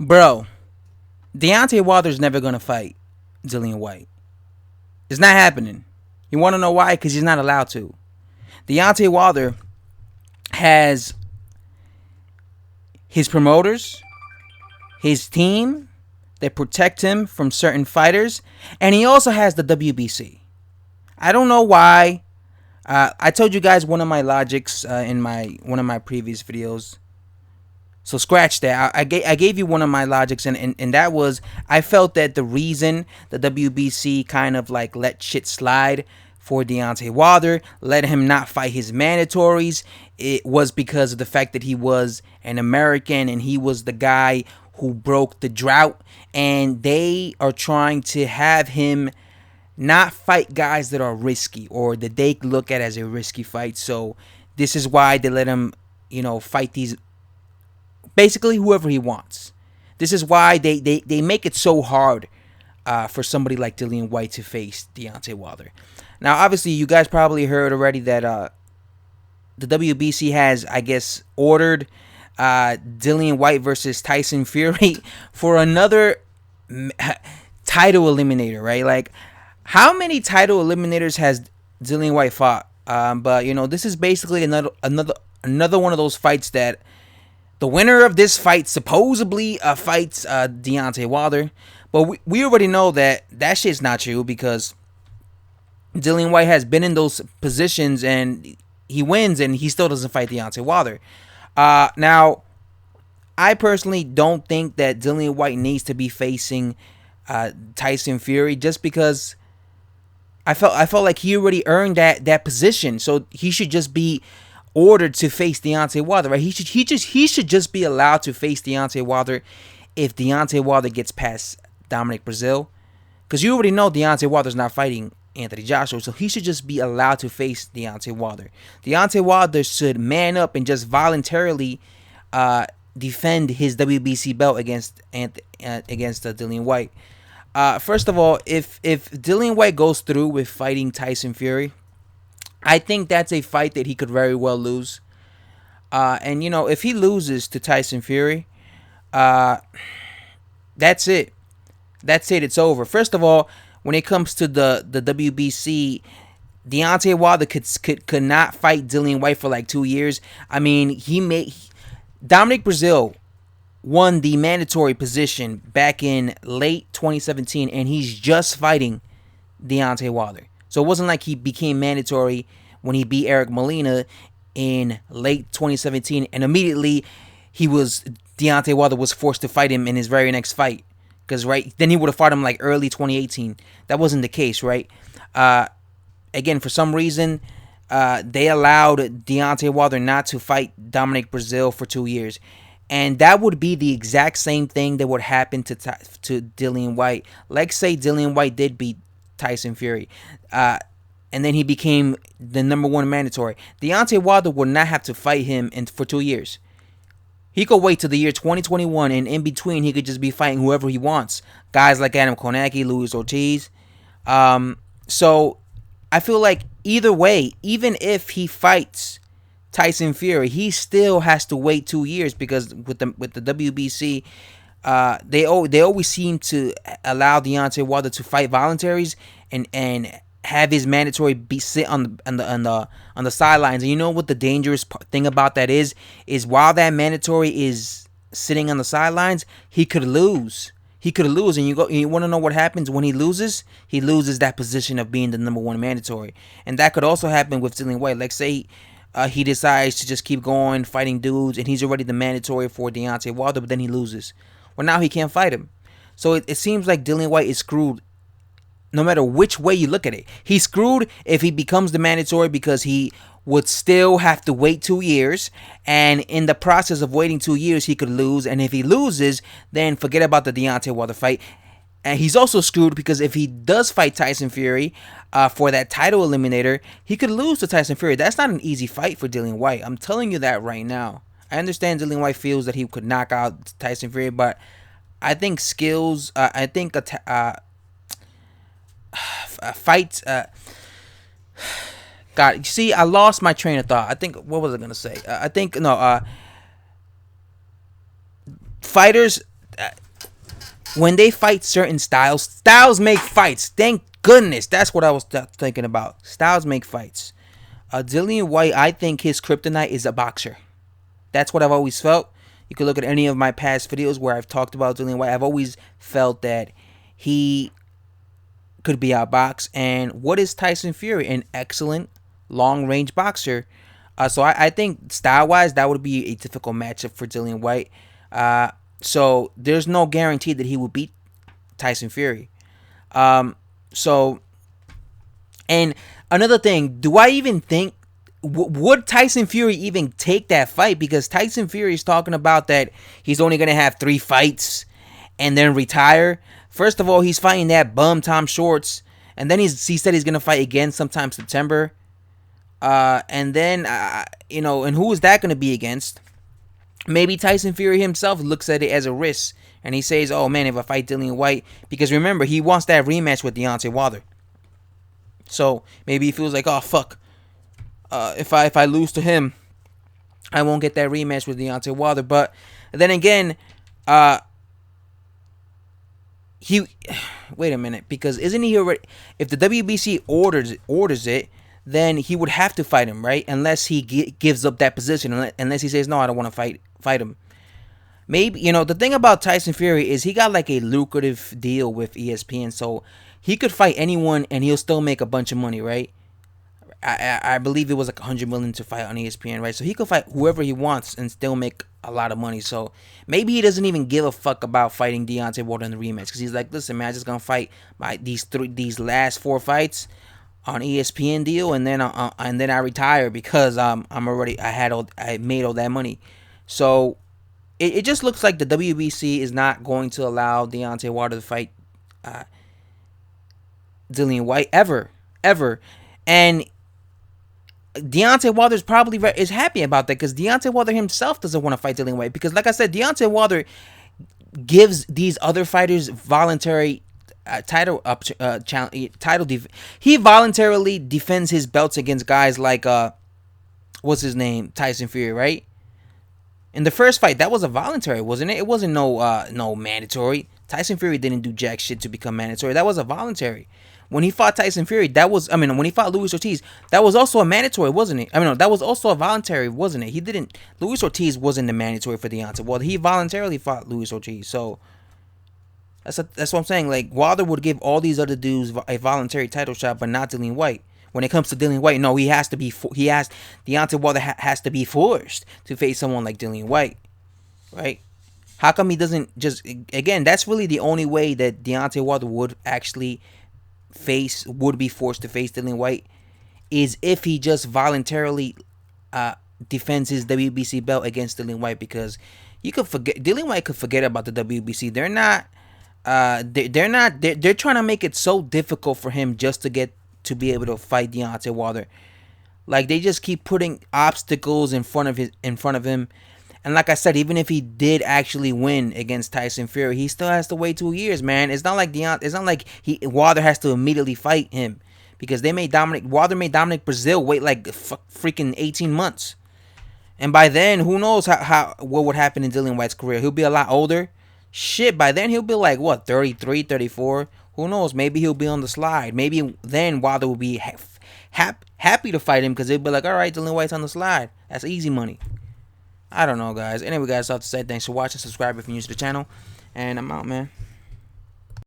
Bro, Deontay Wilder's never going to fight Dillian Whyte. It's not happening. You want to know why? Because he's not allowed to. Deontay Wilder has his promoters, his team that protect him from certain fighters, and he also has the WBC. I don't know why. I told you guys one of my logics in one of my previous videos. So scratch that. I gave you one of my logics, and that was I felt that the reason the WBC kind of like let shit slide for Deontay Wilder, let him not fight his mandatories, it was because of the fact that he was an American and he was the guy who broke the drought, and they are trying to have him not fight guys that are risky or that they look at as a risky fight. So this is why they let him, fight these basically whoever he wants. This is why they make it so hard for somebody like Dillian Whyte to face Deontay Wilder. Now, obviously, you guys probably heard already that the WBC has, I guess, ordered Dillian Whyte versus Tyson Fury for another title eliminator, right? Like, how many title eliminators has Dillian Whyte fought? But this is basically another one of those fights that the winner of this fight supposedly fights Deontay Wilder. But we already know that shit's not true, because Dillian Whyte has been in those positions and he wins and he still doesn't fight Deontay Wilder. Now, I personally don't think that Dillian Whyte needs to be facing Tyson Fury, just because I felt like he already earned that position. So he should just be ordered to face Deontay Wilder, right? He should just be allowed to face Deontay Wilder if Deontay Wilder gets past Dominic Breazeale, because you already know Deontay Wilder's not fighting Anthony Joshua, so he should just be allowed to face Deontay Wilder. Deontay Wilder should man up and just voluntarily defend his WBC belt against Dillian Whyte. First of all, if Dillian Whyte goes through with fighting Tyson Fury, I think that's a fight that he could very well lose. And if he loses to Tyson Fury, that's it. That's it. It's over. First of all, when it comes to the WBC, Deontay Wilder could not fight Dillian Whyte for like 2 years. I mean, Dominic Breazeale won the mandatory position back in late 2017, and he's just fighting Deontay Wilder. So it wasn't like he became mandatory when he beat Eric Molina in late 2017, and immediately Deontay Wilder was forced to fight him in his very next fight. Because, right, then he would have fought him like early 2018. That wasn't the case, right? Again, for some reason, they allowed Deontay Wilder not to fight Dominic Breazeale for 2 years. And that would be the exact same thing that would happen to Dillian Whyte. Let's say Dillian Whyte did beat Tyson Fury, and then he became the #1 mandatory. Deontay Wilder would not have to fight him for 2 years. He could wait till the year 2021, and in between, he could just be fighting whoever he wants. Guys like Adam Konecki, Luis Ortiz. So I feel like either way, even if he fights Tyson Fury, he still has to wait 2 years, because with the WBC, they always seem to allow Deontay Wilder to fight voluntaries and have his mandatory be sit on the sidelines. And you know what the dangerous thing about that is while that mandatory is sitting on the sidelines, he could lose. And you want to know what happens when he loses? He loses that position of being the #1 mandatory, and that could also happen with Dillian Whyte. Like, say he decides to just keep going fighting dudes, and he's already the mandatory for Deontay Wilder, but then he loses. Well, now he can't fight him. So it seems like Dillian Whyte is screwed no matter which way you look at it. He's screwed if he becomes the mandatory, because he would still have to wait 2 years, and in the process of waiting 2 years, he could lose. And if he loses, then forget about the Deontay Wilder fight. And he's also screwed because if he does fight Tyson Fury for that title eliminator, he could lose to Tyson Fury. That's not an easy fight for Dillian Whyte. I'm telling you that right now. I understand Dillian Whyte feels that he could knock out Tyson Fury, but I think skills, I think fights. God, you see, I lost my train of thought. I think, what was I gonna say? Fighters. when they fight certain styles make fights. Thank goodness. That's what I was thinking about. Styles make fights. Dillian Whyte, I think his kryptonite is a boxer. That's what I've always felt. You can look at any of my past videos where I've talked about Dillian Whyte. I've always felt that he could be outboxed. And what is Tyson Fury? An excellent long-range boxer. So I think style-wise, that would be a difficult matchup for Dillian Whyte. So there's no guarantee that he will beat Tyson Fury. So, and another thing, do I even think, would Tyson Fury even take that fight? Because Tyson Fury is talking about that he's only going to have 3 fights and then retire. First of all, he's fighting that bum Tom Shorts. And then he said he's going to fight again sometime September. And then, and who is that going to be against? Maybe Tyson Fury himself looks at it as a risk. And he says, oh man, if I fight Dillian Whyte. Because remember, he wants that rematch with Deontay Wilder. So maybe he feels like, oh fuck. If I lose to him, I won't get that rematch with Deontay Wilder. But then again, wait a minute, because isn't he already? If the WBC orders it, then he would have to fight him, right? Unless he gives up that position, unless he says no, I don't want to fight him. Maybe the thing about Tyson Fury is he got like a lucrative deal with ESPN, so he could fight anyone and he'll still make a bunch of money, right? I believe it was like $100 million to fight on ESPN, right? So he could fight whoever he wants and still make a lot of money. So maybe he doesn't even give a fuck about fighting Deontay Wilder in the rematch, because he's like, listen, man, I'm just gonna fight these last 4 fights on ESPN deal, and then I retire because I made all that money. So it just looks like the WBC is not going to allow Deontay Wilder to fight Dillian Whyte ever, and Deontay Wilder probably is happy about that, because Deontay Wilder himself doesn't want to fight Dillian Whyte, because like I said, Deontay Wilder gives these other fighters voluntary he voluntarily defends his belts against guys like what's his name, Tyson Fury, right? In the first fight, that was a voluntary, wasn't it? It wasn't no mandatory. Tyson Fury didn't do jack shit to become mandatory. That was a voluntary. When he fought Tyson Fury, when he fought Luis Ortiz, that was also a mandatory, wasn't it? No, that was also a voluntary, wasn't it? Luis Ortiz wasn't the mandatory for Deontay. Well, he voluntarily fought Luis Ortiz, so that's what I'm saying. Like, Wilder would give all these other dudes a voluntary title shot, but not Dillian Whyte. When it comes to Dillian Whyte, no, Deontay Wilder has to be forced to face someone like Dillian Whyte, right? How come he doesn't just, again, that's really the only way that Deontay Wilder would be forced to face Dillian Whyte, is if he just voluntarily defends his WBC belt against Dillian Whyte, because Dillian Whyte could forget about the WBC. They're trying to make it so difficult for him just to be able to fight Deontay Wilder. Like, they just keep putting obstacles in front of him. And like I said, even if he did actually win against Tyson Fury, he still has to wait 2 years, man. It's not like Wilder has to immediately fight him, because Wilder made Dominic Brazil wait like freaking 18 months. And by then, who knows what would happen in Dillian Whyte's career? He'll be a lot older. Shit, by then he'll be like, what, 33, 34? Who knows? Maybe he'll be on the slide. Maybe then Wilder will be happy to fight him, because he'll be like, all right, Dillian Whyte's on the slide. That's easy money. I don't know, guys. Anyway, guys, I have to say thanks for watching. Subscribe if you're new to the channel. And I'm out, man.